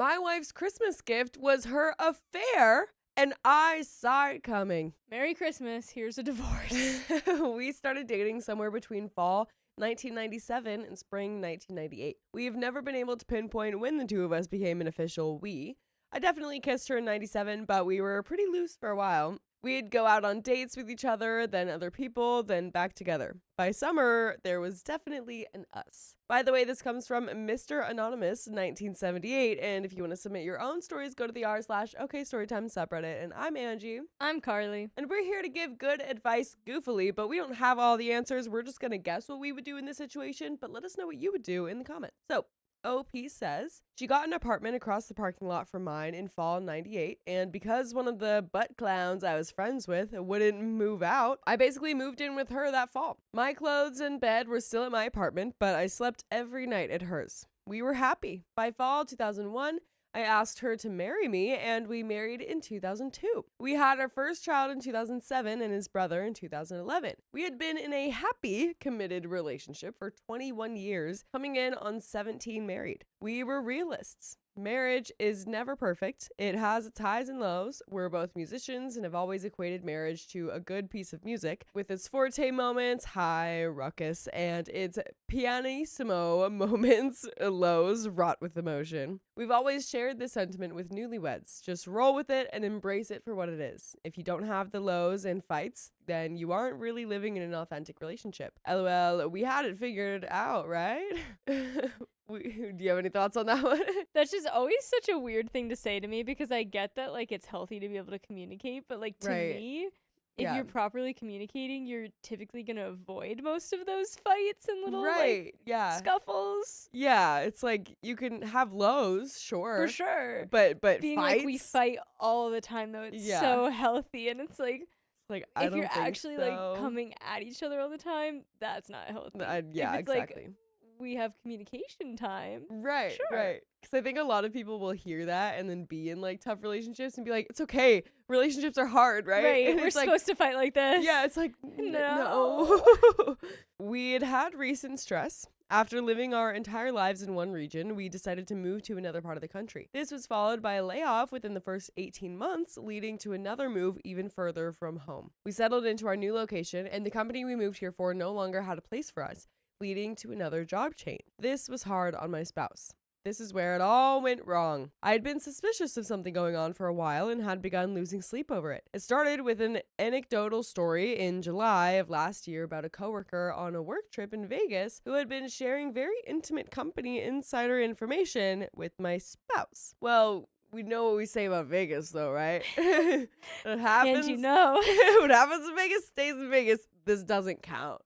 My wife's Christmas gift was her affair, and I saw it coming. Merry Christmas. Here's a divorce. We started dating somewhere between fall 1997 and spring 1998. We've never been able to pinpoint when the two of us became an official we. I definitely kissed her in 97, but we were pretty loose for a while. We'd go out on dates with each other, then other people, then back together. By summer, there was definitely an us. By the way, this comes from Mr. Anonymous 1978, and if you want to submit your own stories, go to the r/OKStorytime subreddit. And I'm Angie. I'm Carly. And we're here to give good advice goofily, but we don't have all the answers. We're just going to guess what we would do in this situation, but let us know what you would do in the comments. So, OP says, she got an apartment across the parking lot from mine in fall 98, and because one of the butt clowns I was friends with wouldn't move out, I basically moved in with her that fall. My clothes and bed were still at my apartment, but I slept every night at hers. We were happy. By fall 2001, I asked her to marry me, and we married in 2002. We had our first child in 2007 and his brother in 2011. We had been in a happy, committed relationship for 21 years, coming in on 17 married. We were realists. Marriage is never perfect. It has its highs and lows. We're both musicians and have always equated marriage to a good piece of music, with its forte moments, high, ruckus, and its pianissimo moments, lows, wrought with emotion. We've always shared this sentiment with newlyweds. Just roll with it and embrace it for what it is. If you don't have the lows and fights, then you aren't really living in an authentic relationship. LOL, we had it figured out, right? Do you have any thoughts on that one? That's just always such a weird thing to say to me, because I get that like it's healthy to be able to communicate, but like to me, if you're properly communicating, you're typically going to avoid most of those fights and little like scuffles. Yeah, it's like you can have lows, sure. For sure. But being fights? like we fight all the time though, it's so healthy, and it's like I if don't you're think actually so. like coming at each other all the time, that's not healthy. Yeah, exactly. Like, we have communication time. Right, sure. right. Because I think a lot of people will hear that and then be in like tough relationships and be like, it's okay. Relationships are hard, right? Right. And we're supposed to fight like this. Yeah, it's like, no. We had recent stress. After living our entire lives in one region, we decided to move to another part of the country. This was followed by a layoff within the first 18 months, leading to another move even further from home. We settled into our new location, and the company we moved here for no longer had a place for us, leading to another job change. This was hard on my spouse. This is where it all went wrong. I had been suspicious of something going on for a while and had begun losing sleep over it. It started with an anecdotal story in July of last year about a coworker on a work trip in Vegas who had been sharing very intimate company insider information with my spouse. Well, we know what we say about Vegas, though, right? It happens. And you know. What happens in Vegas stays in Vegas. This doesn't count.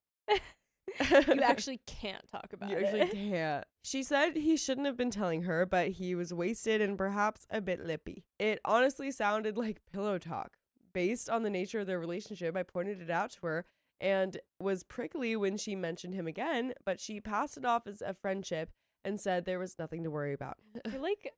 You actually can't talk about it. You actually can't. She said he shouldn't have been telling her, but he was wasted and perhaps a bit lippy. It honestly sounded like pillow talk. Based on the nature of their relationship, I pointed it out to her and was prickly when she mentioned him again, but she passed it off as a friendship and said there was nothing to worry about.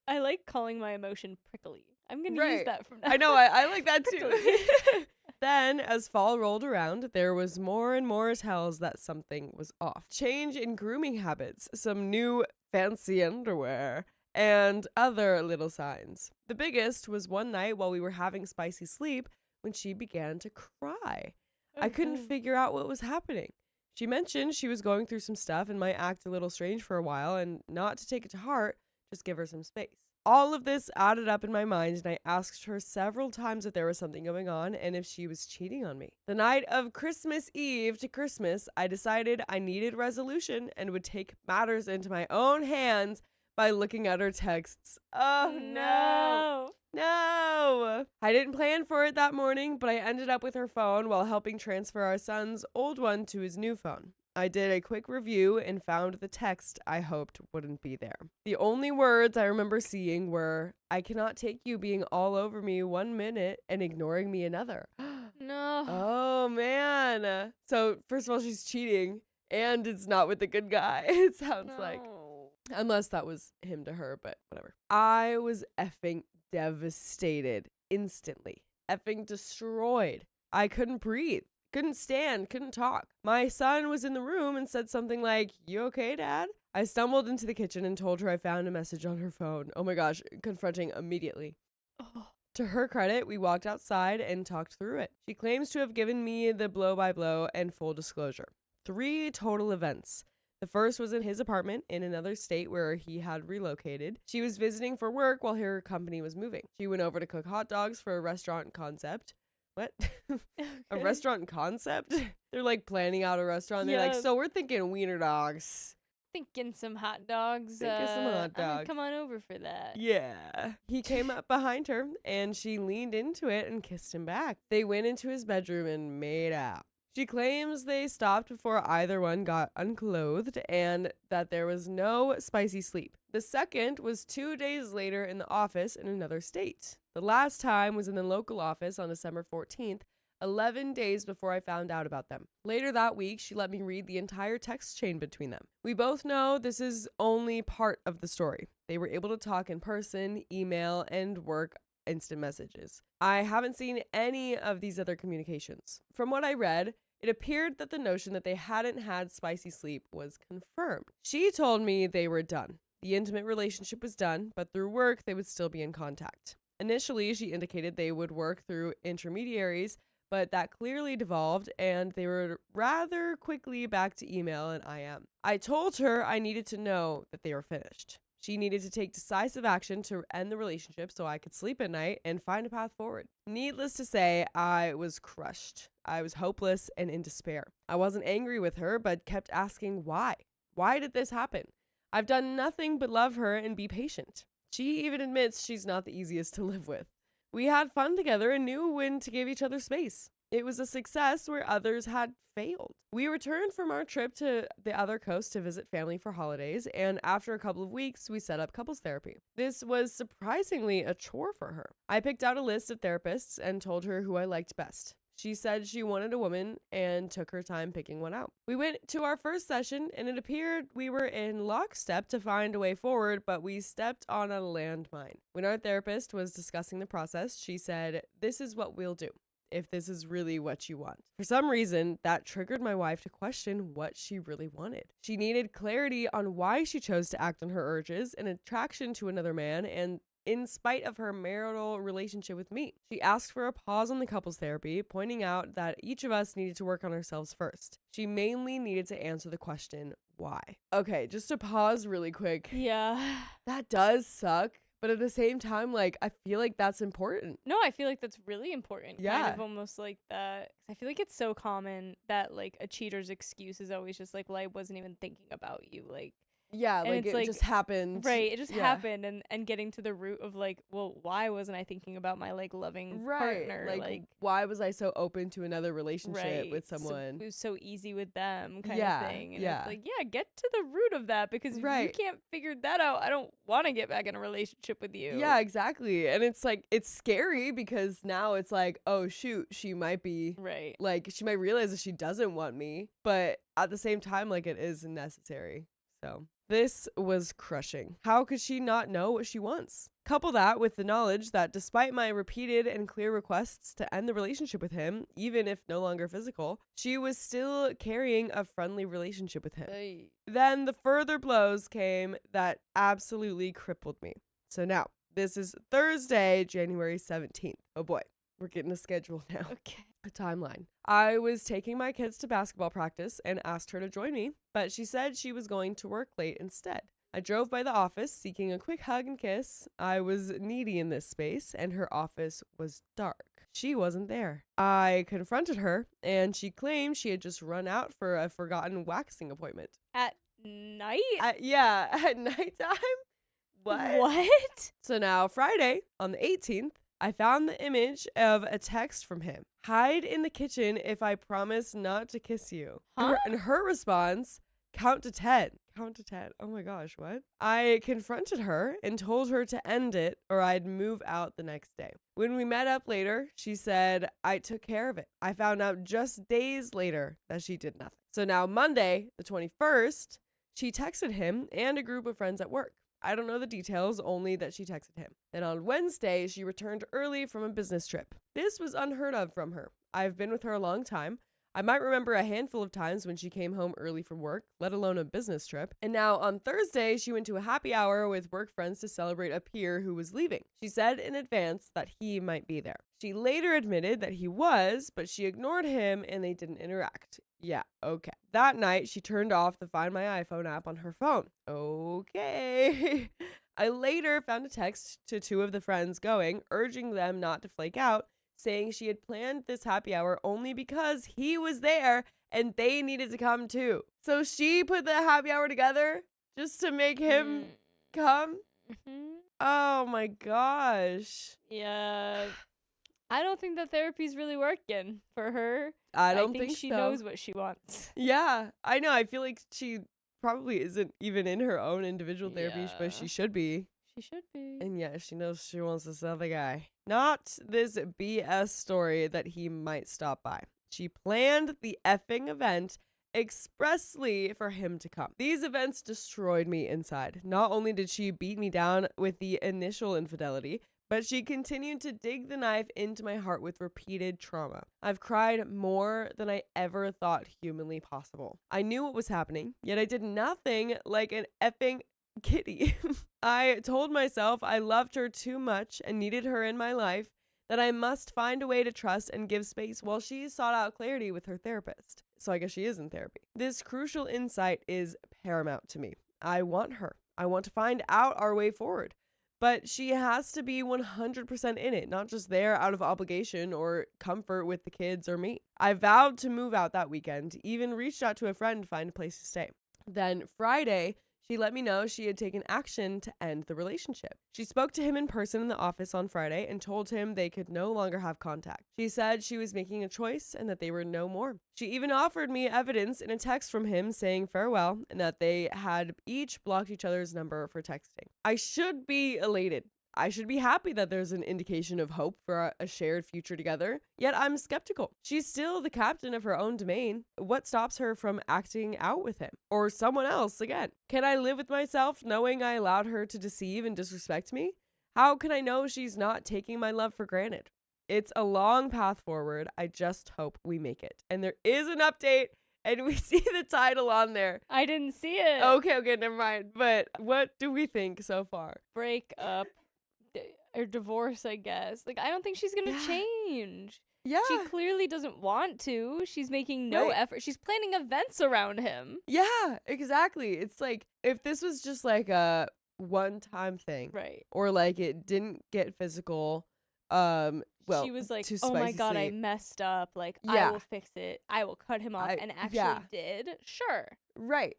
I like calling my emotion prickly. I'm going to use that from now on. I know, I like that too. Then, as fall rolled around, there was more and more tells that something was off. Change in grooming habits, some new fancy underwear, and other little signs. The biggest was one night while we were having spicy sleep when she began to cry. I couldn't figure out what was happening. She mentioned she was going through some stuff and might act a little strange for a while, and not to take it to heart, just give her some space. All of this added up in my mind, and I asked her several times if there was something going on and if she was cheating on me. The night of Christmas Eve to Christmas, I decided I needed resolution and would take matters into my own hands by looking at her texts. Oh no. No! I didn't plan for it that morning, but I ended up with her phone while helping transfer our son's old one to his new phone. I did a quick review and found the text I hoped wouldn't be there. The only words I remember seeing were, I cannot take you being all over me 1 minute and ignoring me another. No. Oh, man. So, first of all, she's cheating, and it's not with the good guy, it sounds like. Unless that was him to her, but whatever. I was effing devastated instantly. Effing destroyed. I couldn't breathe. Couldn't stand, couldn't talk. My son was in the room and said something like, "You okay, Dad?" I stumbled into the kitchen and told her I found a message on her phone. Oh my gosh, confronting immediately. Oh. To her credit, we walked outside and talked through it. She claims to have given me the blow-by-blow and full disclosure. 3 total events. The first was in his apartment in another state where he had relocated. She was visiting for work while her company was moving. She went over to cook hot dogs for a restaurant concept. What? A restaurant concept? They're like planning out a restaurant. They're like, so we're thinking wiener dogs. Thinking some hot dogs. I'm gonna come on over for that. Yeah. He came up behind her and she leaned into it and kissed him back. They went into his bedroom and made out. She claims they stopped before either one got unclothed and that there was no spicy sleep. The second was 2 days later in the office in another state. The last time was in the local office on December 14th, 11 days before I found out about them. Later that week, she let me read the entire text chain between them. We both know this is only part of the story. They were able to talk in person, email, and work instant messages. I haven't seen any of these other communications. From what I read, it appeared that the notion that they hadn't had spicy sleep was confirmed. She told me they were done. The intimate relationship was done, but through work, they would still be in contact. Initially, she indicated they would work through intermediaries, but that clearly devolved and they were rather quickly back to email and IM. I told her I needed to know that they were finished. She needed to take decisive action to end the relationship so I could sleep at night and find a path forward. Needless to say, I was crushed. I was hopeless and in despair. I wasn't angry with her, but kept asking why. Why did this happen? I've done nothing but love her and be patient. She even admits she's not the easiest to live with. We had fun together and knew when to give each other space. It was a success where others had failed. We returned from our trip to the other coast to visit family for holidays, and after a couple of weeks, we set up couples therapy. This was surprisingly a chore for her. I picked out a list of therapists and told her who I liked best. She said she wanted a woman and took her time picking one out. We went to our first session and it appeared we were in lockstep to find a way forward, but we stepped on a landmine. When our therapist was discussing the process, she said, "This is what we'll do, if this is really what you want." For some reason, that triggered my wife to question what she really wanted. She needed clarity on why she chose to act on her urges and attraction to another man, and in spite of her marital relationship with me. She asked for a pause on the couples therapy, pointing out that each of us needed to work on ourselves first. She mainly needed to answer the question, why? Okay, just to pause really quick. Yeah. That does suck. But at the same time, like, I feel like that's important. No, I feel like that's really important. Yeah. Kind of almost like that. I feel like it's so common that, like, a cheater's excuse is always just like, well, I wasn't even thinking about you. Like, yeah, and like it just happened. Right, it just happened, and getting to the root of like, well, why wasn't I thinking about my like loving partner? Like why was I so open to another relationship with someone? It was so easy with them, kind of thing. And yeah. It's like, yeah, get to the root of that, because if you can't figure that out, I don't want to get back in a relationship with you. Yeah, exactly. And it's like, it's scary because now it's like, oh shoot, she might be like, she might realize that she doesn't want me, but at the same time, like, it is necessary. So this was crushing. How could she not know what she wants? Couple that with the knowledge that despite my repeated and clear requests to end the relationship with him, even if no longer physical, she was still carrying a friendly relationship with him. Hey. Then the further blows came that absolutely crippled me. So now, this is Thursday, January 17th. Oh boy, we're getting a schedule now. Okay. A timeline. I was taking my kids to basketball practice and asked her to join me, but she said she was going to work late instead. I drove by the office seeking a quick hug and kiss. I was needy in this space and her office was dark. She wasn't there. I confronted her and she claimed she had just run out for a forgotten waxing appointment. At night? Yeah, at nighttime? What? So now Friday on the 18th, I found the image of a text from him. Hide in the kitchen if I promise not to kiss you. Huh? And her response, count to 10. Count to 10. Oh my gosh, what? I confronted her and told her to end it or I'd move out the next day. When we met up later, she said, I took care of it. I found out just days later that she did nothing. So now Monday, the 21st, she texted him and a group of friends at work. I don't know the details, only that she texted him. Then on Wednesday, she returned early from a business trip. This was unheard of from her. I've been with her a long time. I might remember a handful of times when she came home early from work, let alone a business trip. And now on Thursday, she went to a happy hour with work friends to celebrate a peer who was leaving. She said in advance that he might be there. She later admitted that he was, but she ignored him and they didn't interact. Yeah, okay. That night, she turned off the Find My iPhone app on her phone. Okay. I later found a text to two of the friends going, urging them not to flake out, saying she had planned this happy hour only because he was there and they needed to come too. So she put the happy hour together just to make him come? Oh my gosh. Yeah. I don't think that therapy's really working for her. I think she so. knows what she wants. Yeah, I know. I feel like she probably isn't even in her own individual therapy, but she should be. She should be. And yeah, she knows she wants this other guy. Not this BS story that he might stop by. She planned the effing event expressly for him to come. These events destroyed me inside. Not only did she beat me down with the initial infidelity, but she continued to dig the knife into my heart with repeated trauma. I've cried more than I ever thought humanly possible. I knew what was happening, yet I did nothing like an effing kitty. I told myself I loved her too much and needed her in my life, that I must find a way to trust and give space while she sought out clarity with her therapist. So I guess she is in therapy. This crucial insight is paramount to me. I want her. I want to find out our way forward. But she has to be 100% in it, not just there out of obligation or comfort with the kids or me. I vowed to move out that weekend, even reached out to a friend to find a place to stay. Then Friday, she let me know she had taken action to end the relationship. She spoke to him in person in the office on Friday and told him they could no longer have contact. She said she was making a choice and that they were no more. She even offered me evidence in a text from him saying farewell and that they had each blocked each other's number for texting. I should be elated. I should be happy that there's an indication of hope for a shared future together, yet I'm skeptical. She's still the captain of her own domain. What stops her from acting out with him? Or someone else again? Can I live with myself knowing I allowed her to deceive and disrespect me? How can I know she's not taking my love for granted? It's a long path forward. I just hope we make it. And there is an update. And we see the title on there. I didn't see it. Okay, never mind. But what do we think so far? Break up. Or divorce, I guess. Like, I don't think she's gonna change. Yeah. She clearly doesn't want to. She's making no effort. She's planning events around him. Yeah, exactly. It's like, if this was just like a one-time thing. Right. Or like it didn't get physical. Well, she was like, oh my God, I messed up. Like, I will fix it. I will cut him off. And actually did. Sure. Right.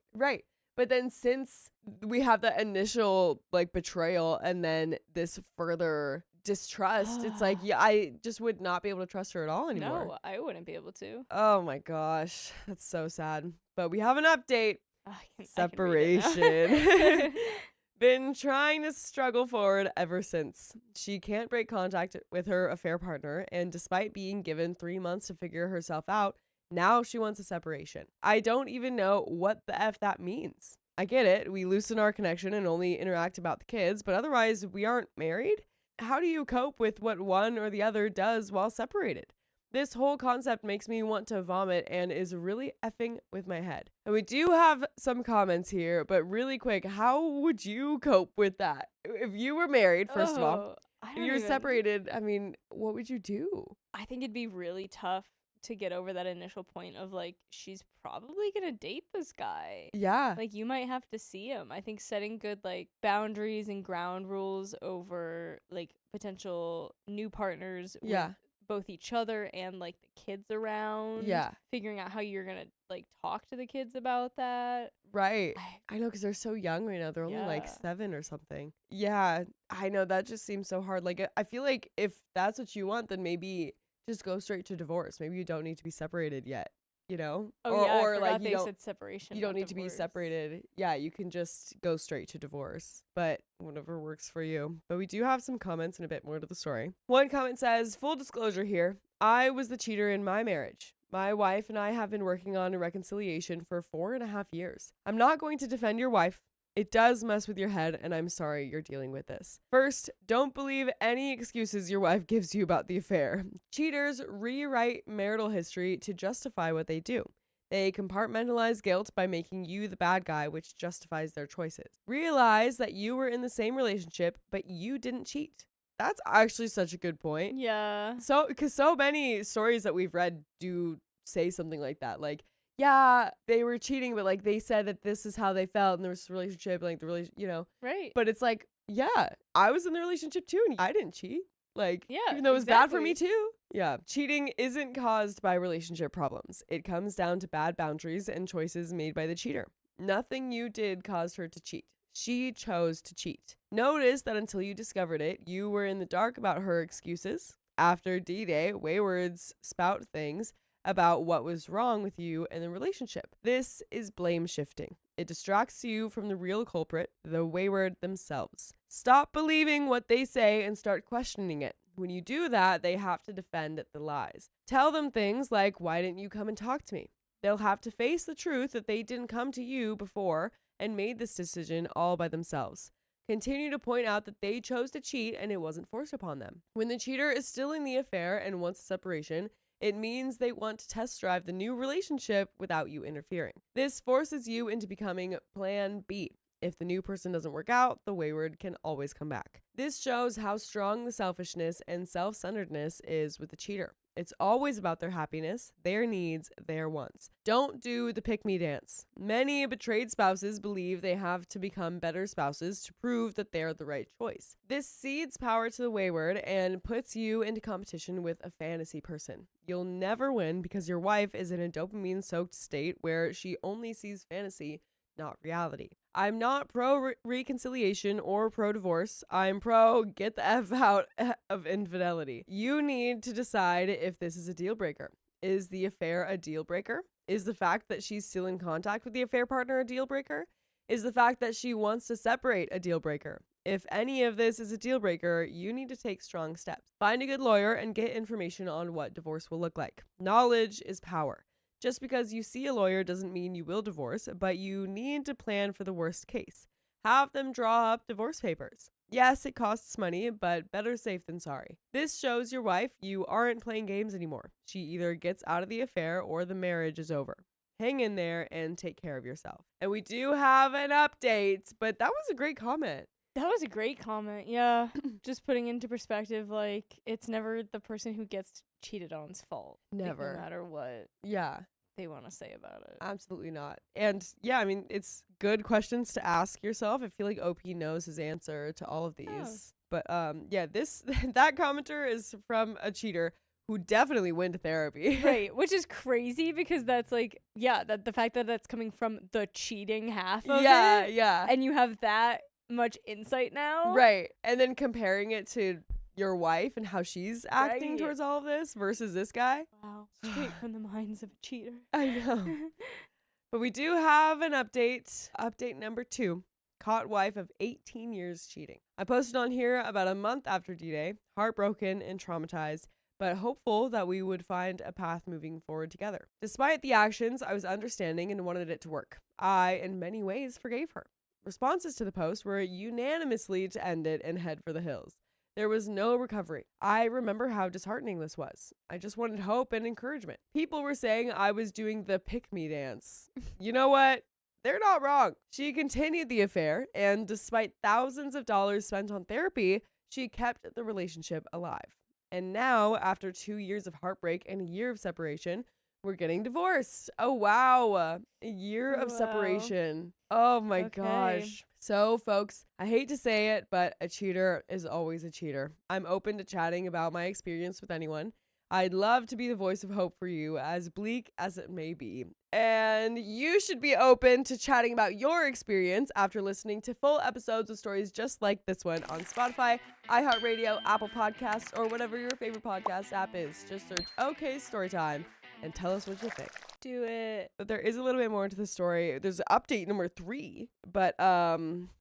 But then since we have the initial like betrayal and then this further distrust, it's like, I just would not be able to trust her at all anymore. No, I wouldn't be able to. Oh my gosh. That's so sad. But we have an update. Separation. Been trying to struggle forward ever since. She can't break contact with her affair partner, and despite being given 3 months to figure herself out, now she wants a separation. I don't even know what the F that means. I get it. We loosen our connection and only interact about the kids, but otherwise we aren't married. How do you cope with what one or the other does while separated? This whole concept makes me want to vomit and is really effing with my head. And we do have some comments here, but really quick, how would you cope with that? If you were married, first of all, if you were separated, I mean, what would you do? I think it'd be really tough to get over that initial point of like, she's probably gonna date this guy. Yeah. Like, you might have to see him. I think setting good like boundaries and ground rules over like potential new partners with both each other and like the kids around. Yeah. Figuring out how you're gonna like talk to the kids about that. Right. I know, because they're so young right now. They're only like 7 or something. Yeah. I know, that just seems so hard. Like, I feel like if that's what you want, then maybe just go straight to divorce. Maybe you don't need to be separated yet, you know? Or like you said separation. You don't need to be separated. Yeah, you can just go straight to divorce. But whatever works for you. But we do have some comments and a bit more to the story. One comment says, full disclosure here, I was the cheater in my marriage. My wife and I have been working on a reconciliation for 4.5 years. I'm not going to defend your wife. It does mess with your head, and I'm sorry you're dealing with this. First, don't believe any excuses your wife gives you about the affair. Cheaters rewrite marital history to justify what they do. They compartmentalize guilt by making you the bad guy, which justifies their choices. Realize that you were in the same relationship, but you didn't cheat. That's actually such a good point. Yeah. So, because so many stories that we've read do say something like that. Like, yeah, they were cheating, but like they said that this is how they felt in this relationship, like the relation, Right. But it's like, yeah, I was in the relationship too, and I didn't cheat. Like, yeah, even though it was bad for me too. Yeah, cheating isn't caused by relationship problems. It comes down to bad boundaries and choices made by the cheater. Nothing you did caused her to cheat. She chose to cheat. Notice that until you discovered it, you were in the dark about her excuses. After D-Day, Waywards spout things about what was wrong with you and the relationship. This is blame shifting. It distracts you from the real culprit, the wayward themselves. Stop believing what they say and start questioning it. When you do that, they have to defend the lies. Tell them things like, why didn't you come and talk to me? They'll have to face the truth that they didn't come to you before and made this decision all by themselves. Continue to point out that they chose to cheat and it wasn't forced upon them. When the cheater is still in the affair and wants a separation, it means they want to test drive the new relationship without you interfering. This forces you into becoming plan B. If the new person doesn't work out, the wayward can always come back. This shows how strong the selfishness and self-centeredness is with the cheater. It's always about their happiness, their needs, their wants. Don't do the pick-me dance. Many betrayed spouses believe they have to become better spouses to prove that they're the right choice. This cedes power to the wayward and puts you into competition with a fantasy person. You'll never win because your wife is in a dopamine-soaked state where she only sees fantasy, not reality. I'm not pro reconciliation or pro divorce. I'm pro get the F out of infidelity. You need to decide if this is a deal breaker. Is the affair a deal breaker? Is the fact that she's still in contact with the affair partner a deal breaker? Is the fact that she wants to separate a deal breaker? If any of this is a deal breaker, you need to take strong steps. Find a good lawyer and get information on what divorce will look like. Knowledge is power. Just because you see a lawyer doesn't mean you will divorce, but you need to plan for the worst case. Have them draw up divorce papers. Yes, it costs money, but better safe than sorry. This shows your wife you aren't playing games anymore. She either gets out of the affair or the marriage is over. Hang in there and take care of yourself. And we do have an update, but that was a great comment. That was a great comment. Yeah. Just putting into perspective, like, it's never the person who gets cheated on's fault. Never. Like, no matter what they want to say about it. Absolutely not. And yeah, I mean, it's good questions to ask yourself. I feel like OP knows his answer to all of these. Oh. But yeah, that commenter is from a cheater who definitely went to therapy. Right, which is crazy because that's like, yeah, that the fact that that's coming from the cheating half of it. Yeah. And you have that much insight now. Right. And then comparing it to your wife and how she's acting Right. towards all of this versus this guy. Wow. Straight from the minds of a cheater. I know. But we do have an update. Update number 2. Caught wife of 18 years cheating. I posted on here about a month after D-Day, heartbroken and traumatized, but hopeful that we would find a path moving forward together. Despite the actions, I was understanding and wanted it to work. I, in many ways, forgave her. Responses to the post were unanimously to end it and head for the hills. There was no recovery. I remember how disheartening this was. I just wanted hope and encouragement. People were saying I was doing the pick-me dance. You know what? They're not wrong. She continued the affair, and despite thousands of dollars spent on therapy, she kept the relationship alive. And now, after 2 years of heartbreak and a year of separation, we're getting divorced. Oh, wow. A year of separation. Oh, my gosh. So, folks, I hate to say it, but a cheater is always a cheater. I'm open to chatting about my experience with anyone. I'd love to be the voice of hope for you, as bleak as it may be. And you should be open to chatting about your experience after listening to full episodes of stories just like this one on Spotify, iHeartRadio, Apple Podcasts, or whatever your favorite podcast app is. Just search OK Storytime and tell us what you think. Do it. But there is a little bit more to the story. There's update number 3. But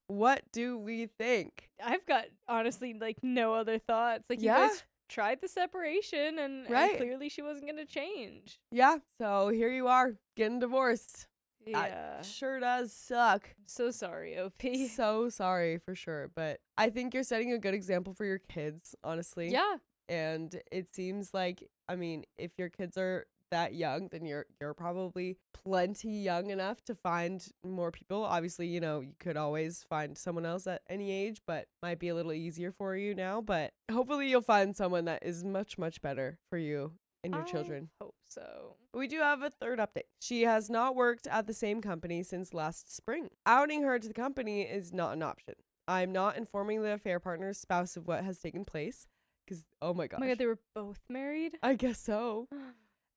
what do we think? I've got, honestly, like, no other thoughts. Like, you guys tried the separation and clearly she wasn't going to change. Yeah. So here you are, getting divorced. That sure does suck. I'm so sorry, OP. So sorry for sure. But I think you're setting a good example for your kids, honestly. Yeah. And it seems like, I mean, if your kids are that young, then you're probably plenty young enough to find more people. Obviously, you know, you could always find someone else at any age, but might be a little easier for you now. But hopefully you'll find someone that is much, much better for you and your children. Hope so. We do have a third update. She has not worked at the same company since last spring. Outing her to the company is not an option. I'm not informing the affair partner's spouse of what has taken place because, oh my gosh. Oh my God, they were both married? I guess so.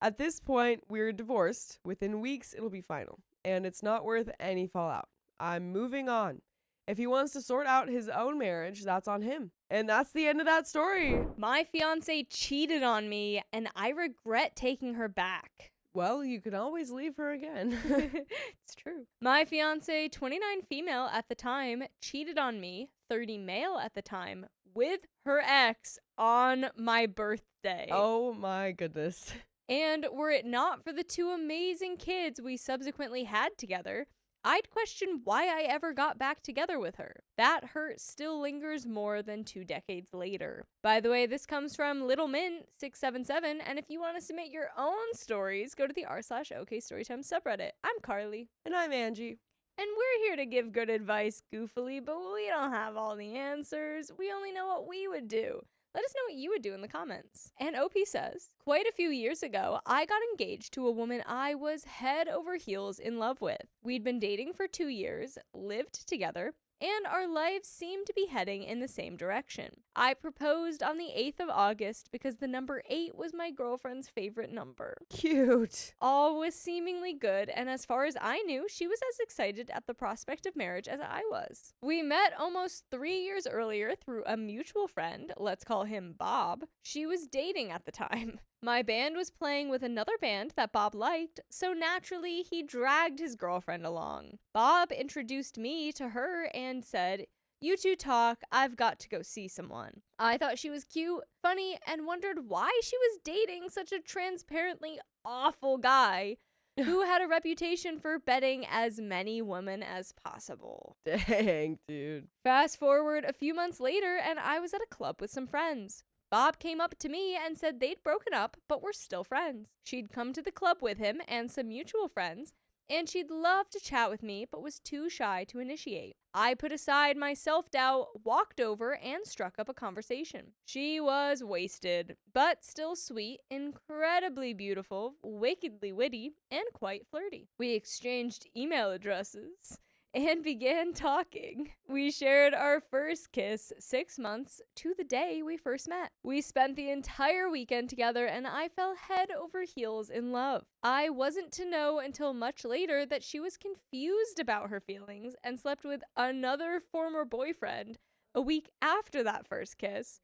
At this point, we're divorced. Within weeks, it'll be final. And it's not worth any fallout. I'm moving on. If he wants to sort out his own marriage, that's on him. And that's the end of that story. My fiance cheated on me, and I regret taking her back. Well, you can always leave her again. It's true. My fiance, 29 female at the time, cheated on me, 30 male at the time, with her ex on my birthday. Oh my goodness. And were it not for the two amazing kids we subsequently had together, I'd question why I ever got back together with her. That hurt still lingers more than 2 decades later. By the way, this comes from Little Mint 677, and if you want to submit your own stories, go to the r/OK Storytime subreddit. I'm Carly. And I'm Angie. And we're here to give good advice goofily, but we don't have all the answers. We only know what we would do. Let us know what you would do in the comments. And OP says, quite a few years ago, I got engaged to a woman I was head over heels in love with. We'd been dating for 2 years, lived together, and our lives seemed to be heading in the same direction. I proposed on the 8th of August because the number 8 was my girlfriend's favorite number. Cute. All was seemingly good, and as far as I knew, she was as excited at the prospect of marriage as I was. We met almost 3 years earlier through a mutual friend, let's call him Bob. She was dating at the time. My band was playing with another band that Bob liked, so naturally he dragged his girlfriend along. Bob introduced me to her and said, "You two talk, I've got to go see someone." I thought she was cute, funny, and wondered why she was dating such a transparently awful guy who had a reputation for betting as many women as possible. Dang, dude. Fast forward a few months later, and I was at a club with some friends. Bob came up to me and said they'd broken up, but were still friends. She'd come to the club with him and some mutual friends, and she'd love to chat with me, but was too shy to initiate. I put aside my self-doubt, walked over, and struck up a conversation. She was wasted, but still sweet, incredibly beautiful, wickedly witty, and quite flirty. We exchanged email addresses and began talking. We shared our first kiss 6 months to the day we first met. We spent the entire weekend together and I fell head over heels in love. I wasn't to know until much later that she was confused about her feelings and slept with another former boyfriend a week after that first kiss.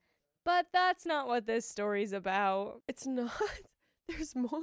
But that's not what this story's about. It's not? There's more?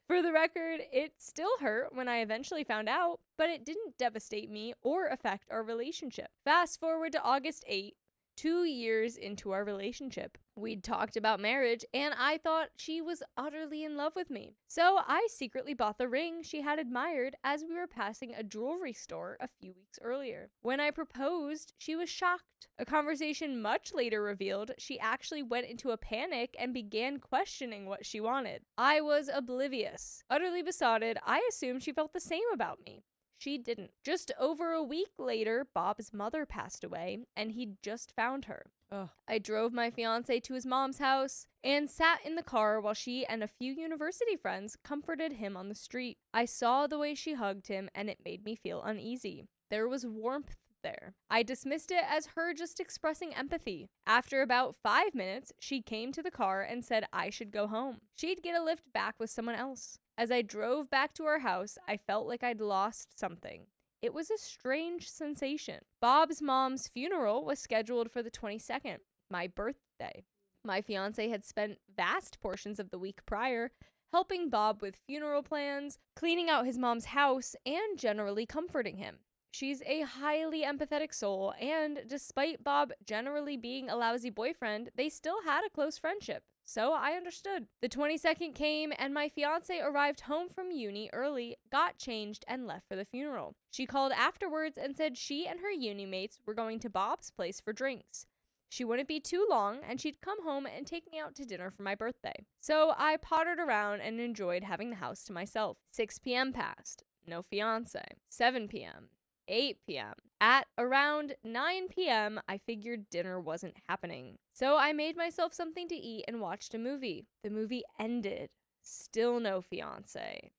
For the record, it still hurt when I eventually found out, but it didn't devastate me or affect our relationship. Fast forward to August 8th, 2 years into our relationship. We'd talked about marriage, and I thought she was utterly in love with me. So I secretly bought the ring she had admired as we were passing a jewelry store a few weeks earlier. When I proposed, she was shocked. A conversation much later revealed she actually went into a panic and began questioning what she wanted. I was oblivious. Utterly besotted, I assumed she felt the same about me. She didn't. Just over a week later, Bob's mother passed away, and he'd just found her. Ugh. I drove my fiance to his mom's house and sat in the car while she and a few university friends comforted him on the street. I saw the way she hugged him, and it made me feel uneasy. There was warmth there. I dismissed it as her just expressing empathy. After about 5 minutes, she came to the car and said I should go home. She'd get a lift back with someone else. As I drove back to our house, I felt like I'd lost something. It was a strange sensation. Bob's mom's funeral was scheduled for the 22nd, my birthday. My fiance had spent vast portions of the week prior helping Bob with funeral plans, cleaning out his mom's house, and generally comforting him. She's a highly empathetic soul, and despite Bob generally being a lousy boyfriend, they still had a close friendship. so I understood. The 22nd came, and my fiance arrived home from uni early, got changed, and left for the funeral. She called afterwards and said she and her uni mates were going to Bob's place for drinks. She wouldn't be too long, and she'd come home and take me out to dinner for my birthday. So I pottered around and enjoyed having the house to myself. 6 p.m. passed. No fiance. 7 p.m. 8 p.m. At around 9 p.m., I figured dinner wasn't happening. So I made myself something to eat and watched a movie. The movie ended. Still no fiance.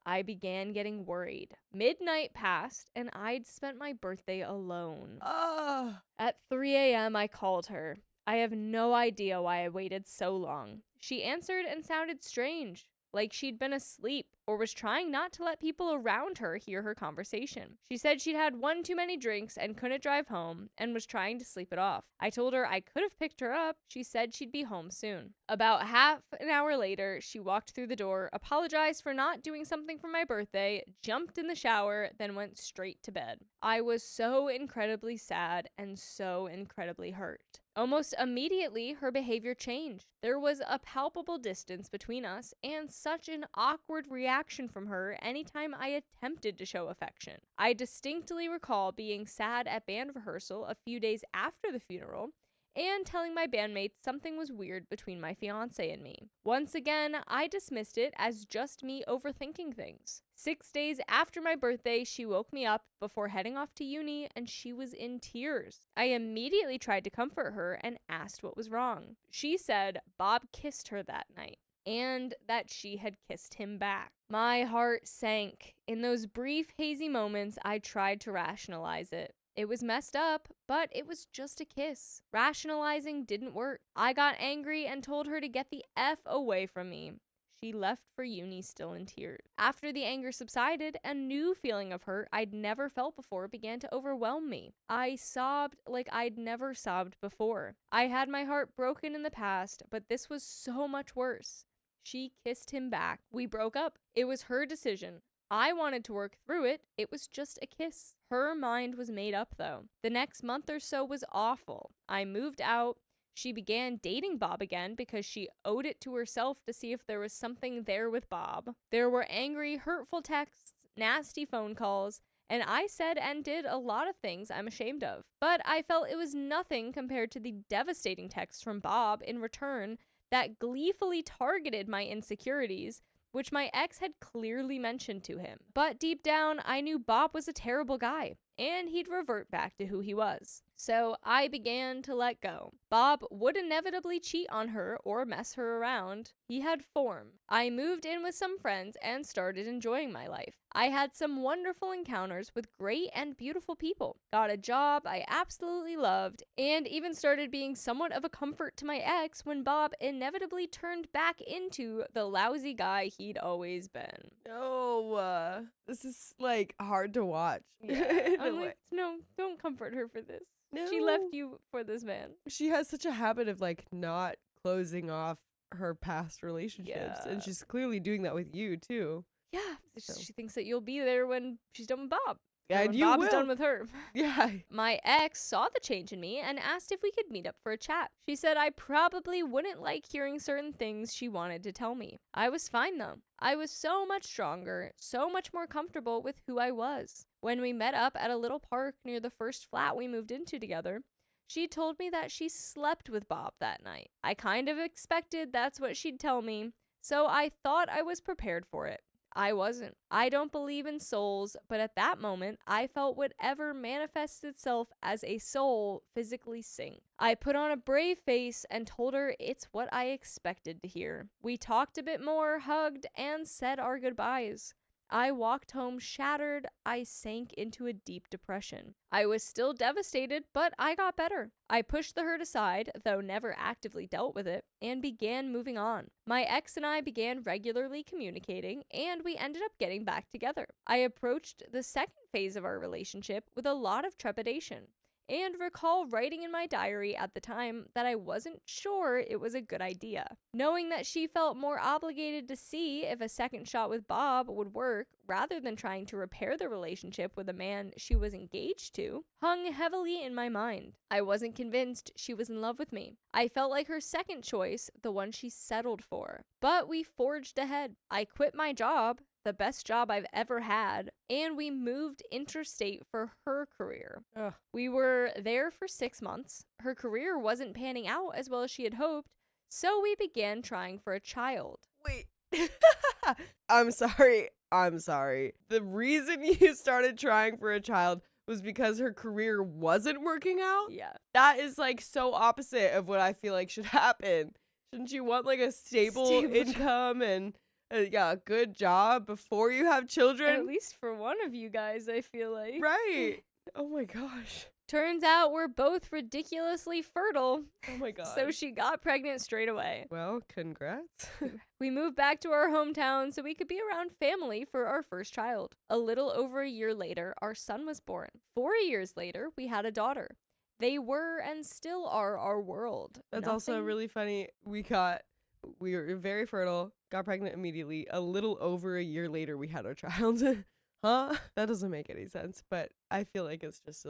I began getting worried. Midnight passed, and I'd spent my birthday alone. At 3 a.m., I called her. I have no idea why I waited so long. She answered and sounded strange, like she'd been asleep or was trying not to let people around her hear her conversation. She said she'd had one too many drinks and couldn't drive home and was trying to sleep it off. I told her I could have picked her up. She said she'd be home soon. About half an hour later, she walked through the door, apologized for not doing something for my birthday, jumped in the shower, then went straight to bed. I was so incredibly sad and so incredibly hurt. Almost immediately, her behavior changed. There was a palpable distance between us and such an awkward reaction from her anytime I attempted to show affection. I distinctly recall being sad at band rehearsal a few days after the funeral and telling my bandmates something was weird between my fiance and me. Once again, I dismissed it as just me overthinking things. 6 days after my birthday, she woke me up before heading off to uni, and she was in tears. I immediately tried to comfort her and asked what was wrong. She said Bob kissed her that night, and that she had kissed him back. My heart sank. In those brief, hazy moments, I tried to rationalize it. It was messed up, but it was just a kiss. Rationalizing didn't work. I got angry and told her to get the F away from me. She left for uni still in tears. After the anger subsided, a new feeling of hurt I'd never felt before began to overwhelm me. I sobbed like I'd never sobbed before. I had my heart broken in the past, but this was so much worse. She kissed him back. We broke up. It was her decision. I wanted to work through it. It was just a kiss. Her mind was made up, though. The next month or so was awful. I moved out. She began dating Bob again because she owed it to herself to see if there was something there with Bob. There were angry, hurtful texts, nasty phone calls, and I said and did a lot of things I'm ashamed of. But I felt it was nothing compared to the devastating texts from Bob in return that gleefully targeted my insecurities, which my ex had clearly mentioned to him. But deep down, I knew Bob was a terrible guy, and he'd revert back to who he was. So I began to let go. Bob would inevitably cheat on her or mess her around. He had form. I moved in with some friends and started enjoying my life. I had some wonderful encounters with great and beautiful people, got a job I absolutely loved, and even started being somewhat of a comfort to my ex when Bob inevitably turned back into the lousy guy he'd always been. No, this is like hard to watch. Yeah. I'm like, no, don't comfort her for this. No. She left you for this man. She has such a habit of like not closing off her past relationships, and she's clearly doing that with you too. Yeah, she thinks that you'll be there when she's done with Bob. Yeah, and you Bob's will. done with her. Yeah. My ex saw the change in me and asked if we could meet up for a chat. She said I probably wouldn't like hearing certain things she wanted to tell me. I was fine though. I was so much stronger, so much more comfortable with who I was. When we met up at a little park near the first flat we moved into together, she told me that she slept with Bob that night. I kind of expected that's what she'd tell me, so I thought I was prepared for it. I wasn't. I don't believe in souls, but at that moment, I felt whatever manifests itself as a soul physically sink. I put on a brave face and told her it's what I expected to hear. We talked a bit more, hugged, and said our goodbyes. I walked home shattered. I sank into a deep depression. I was still devastated, but I got better. I pushed the hurt aside, though never actively dealt with it, and began moving on. My ex and I began regularly communicating, and we ended up getting back together. I approached the second phase of our relationship with a lot of trepidation. and recall writing in my diary at the time that I wasn't sure it was a good idea. Knowing that she felt more obligated to see if a second shot with Bob would work rather than trying to repair the relationship with a man she was engaged to hung heavily in my mind. I wasn't convinced she was in love with me. I felt like her second choice, the one she settled for. But we forged ahead. I quit my job, the best job I've ever had, and we moved interstate for her career. Ugh. We were there for 6 months. Her career wasn't panning out as well as she had hoped, so we began trying for a child. Wait. I'm sorry. The reason you started trying for a child was because her career wasn't working out? Yeah. That is like so opposite of what I feel like should happen. Shouldn't you want like a stable income and a good job before you have children? At least for one of you guys, I feel like. Right. Oh my gosh. Turns out we're both ridiculously fertile. Oh my god. So she got pregnant straight away. Well, congrats. We moved back to our hometown so we could be around family for our first child. A little over a year later, our son was born. 4 years later, we had a daughter. They were and still are our world. That's also really funny. We were very fertile, got pregnant immediately. A little over a year later, we had our child. Huh? That doesn't make any sense, but I feel like it's just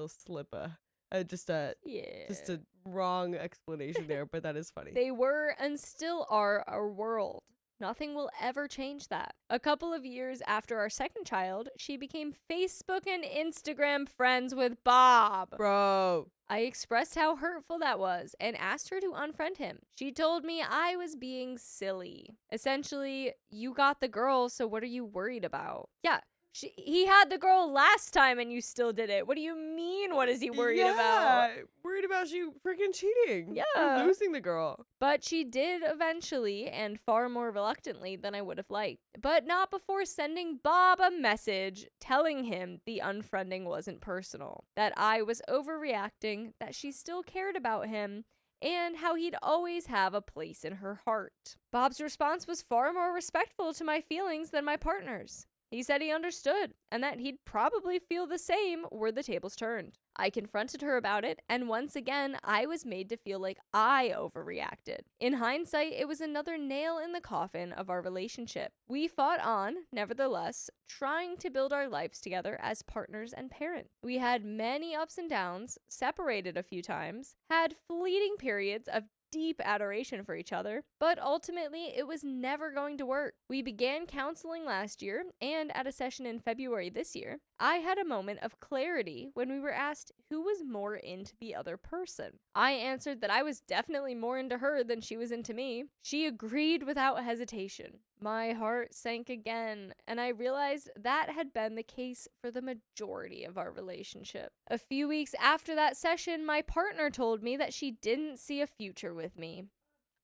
just a wrong explanation there, but that is funny. They were and still are our world. Nothing will ever change that. A couple of years after our second child, she became Facebook and Instagram friends with Bob. Bro. I expressed how hurtful that was and asked her to unfriend him. She told me I was being silly. Essentially, you got the girl, so what are you worried about? Yeah. He had the girl last time and you still did it. What do you mean? What is he worried about? Worried about you freaking cheating. Yeah. Or losing the girl. But she did eventually, and far more reluctantly than I would have liked. But not before sending Bob a message telling him the unfriending wasn't personal, that I was overreacting, that she still cared about him, and how he'd always have a place in her heart. Bob's response was far more respectful to my feelings than my partner's. He said he understood, and that he'd probably feel the same were the tables turned. I confronted her about it, and once again, I was made to feel like I overreacted. In hindsight, it was another nail in the coffin of our relationship. We fought on, nevertheless, trying to build our lives together as partners and parents. We had many ups and downs, separated a few times, had fleeting periods of deep adoration for each other, but ultimately it was never going to work. We began counseling last year, and at a session in February this year, I had a moment of clarity when we were asked who was more into the other person. I answered that I was definitely more into her than she was into me. She agreed without hesitation. My heart sank again, and I realized that had been the case for the majority of our relationship. A few weeks after that session, my partner told me that she didn't see a future with me.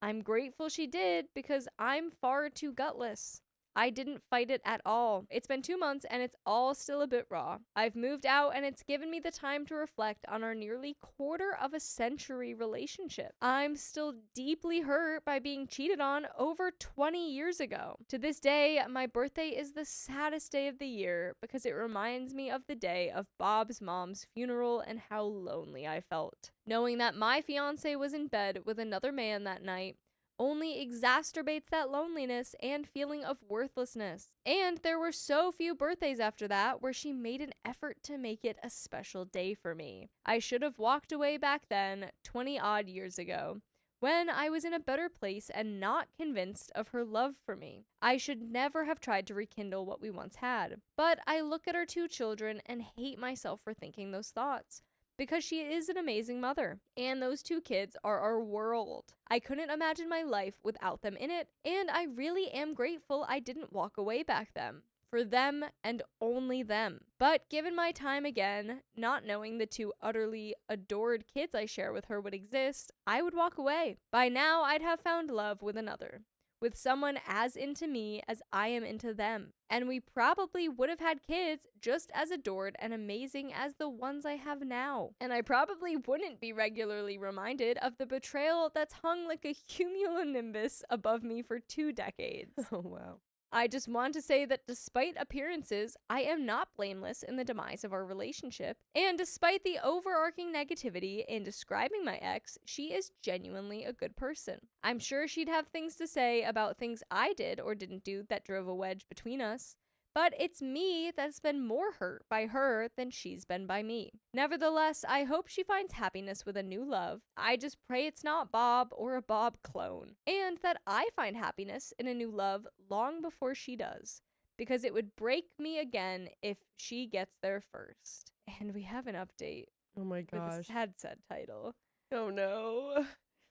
I'm grateful she did because I'm far too gutless. I didn't fight it at all. It's been 2 months and it's all still a bit raw. I've moved out and it's given me the time to reflect on our nearly quarter-of-a-century relationship. I'm still deeply hurt by being cheated on over 20 years ago. To this day, my birthday is the saddest day of the year because it reminds me of the day of Bob's mom's funeral and how lonely I felt. Knowing that my fiance was in bed with another man that night only exacerbates that loneliness and feeling of worthlessness. And there were so few birthdays after that where she made an effort to make it a special day for me. I should have walked away back then, 20 odd years ago, when I was in a better place and not convinced of her love for me. I should never have tried to rekindle what we once had. But I look at our 2 children and hate myself for thinking those thoughts. Because she is an amazing mother, and those 2 kids are our world. I couldn't imagine my life without them in it, and I really am grateful I didn't walk away back then. For them and only them. But given my time again, not knowing the 2 utterly adored kids I share with her would exist, I would walk away. By now, I'd have found love with another. With someone as into me as I am into them. And we probably would have had kids just as adored and amazing as the ones I have now. And I probably wouldn't be regularly reminded of the betrayal that's hung like a cumulonimbus above me for 2 decades. Oh, wow. I just want to say that despite appearances, I am not blameless in the demise of our relationship. And despite the overarching negativity in describing my ex, she is genuinely a good person. I'm sure she'd have things to say about things I did or didn't do that drove a wedge between us. But it's me that's been more hurt by her than she's been by me. Nevertheless, I hope she finds happiness with a new love. I just pray it's not Bob or a Bob clone. And that I find happiness in a new love long before she does. Because it would break me again if she gets there first. And we have an update. Oh my With gosh. a sad title. Oh no.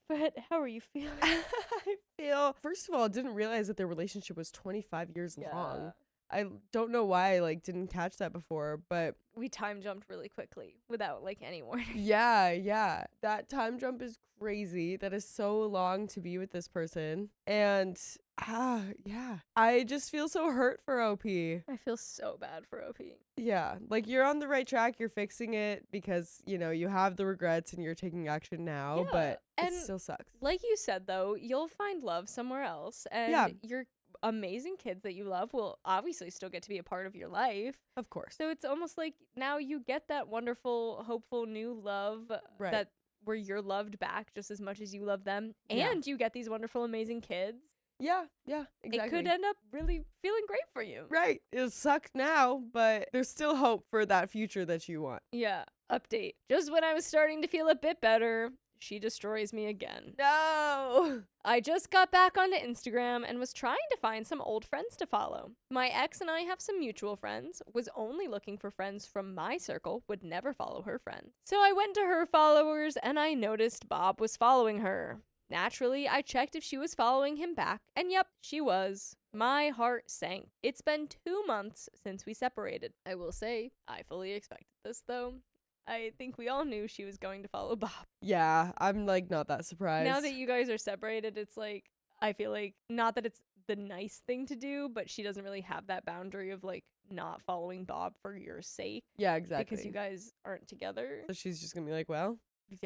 But how are you feeling? I feel, first of all, I didn't realize that their relationship was 25 years long. I don't know why I didn't catch that before, but we time jumped really quickly without any warning. Yeah. That time jump is crazy. That is so long to be with this person. And yeah. I just feel so hurt for OP. I feel so bad for OP. Yeah. You're on the right track. You're fixing it because, you have the regrets and you're taking action now, but it still sucks. Like you said, though, you'll find love somewhere else. And your amazing kids that you love will obviously still get to be a part of your life. Of course. So it's almost like now you get that wonderful, hopeful new love that where you're loved back just as much as you love them. And you get these wonderful, amazing kids. Yeah, exactly. It could end up really feeling great for you. Right. It'll suck now, but there's still hope for that future that you want. Yeah. Update. Just when I was starting to feel a bit better, she destroys me again. No! I just got back onto Instagram and was trying to find some old friends to follow. My ex and I have some mutual friends, was only looking for friends from my circle, would never follow her friend. So I went to her followers and I noticed Bob was following her. Naturally, I checked if she was following him back, and yep, she was. My heart sank. It's been 2 months since we separated. I will say, I fully expected this though. I think we all knew she was going to follow Bob. Yeah, I'm not that surprised. Now that you guys are separated, it's I feel like, not that it's the nice thing to do, but she doesn't really have that boundary of not following Bob for your sake. Yeah, exactly. Because you guys aren't together. So she's just gonna be like, well,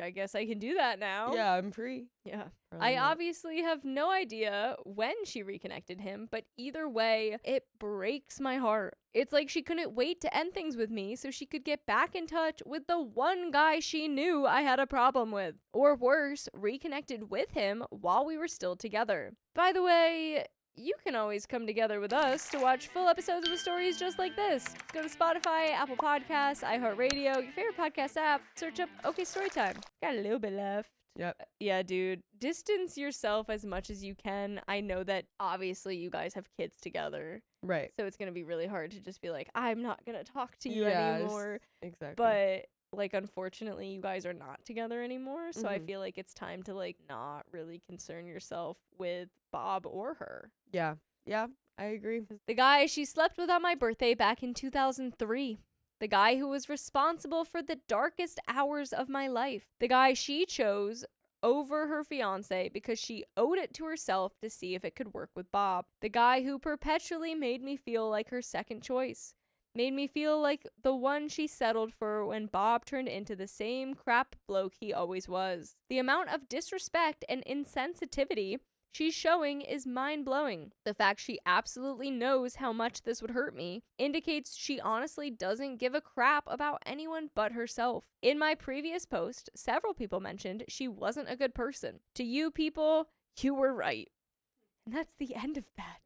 I guess I can do that now. yeah, I'm free. Yeah. Probably I not. obviously have no idea when she reconnected him, but either way, it breaks my heart. It's like she couldn't wait to end things with me so she could get back in touch with the one guy she knew I had a problem with. Or worse, reconnected with him while we were still together. By the way, you can always come together with us to watch full episodes of stories just like this. Go to Spotify, Apple Podcasts, iHeartRadio, your favorite podcast app, search up OK Storytime. Got a little bit left. Yep. Yeah, dude. Distance yourself as much as you can. I know that obviously you guys have kids together. Right. So it's going to be really hard to just be like, I'm not going to talk to you anymore. Exactly. But unfortunately, you guys are not together anymore. So I feel like it's time to not really concern yourself with Bob or her. Yeah, I agree. The guy she slept with on my birthday back in 2003. The guy who was responsible for the darkest hours of my life. The guy she chose over her fiance because she owed it to herself to see if it could work with Bob. The guy who perpetually made me feel like her second choice. Made me feel like the one she settled for when Bob turned into the same crap bloke he always was. The amount of disrespect and insensitivity she's showing is mind-blowing. The fact she absolutely knows how much this would hurt me indicates she honestly doesn't give a crap about anyone but herself. In my previous post, several people mentioned she wasn't a good person. To you people, you were right. And that's the end of that.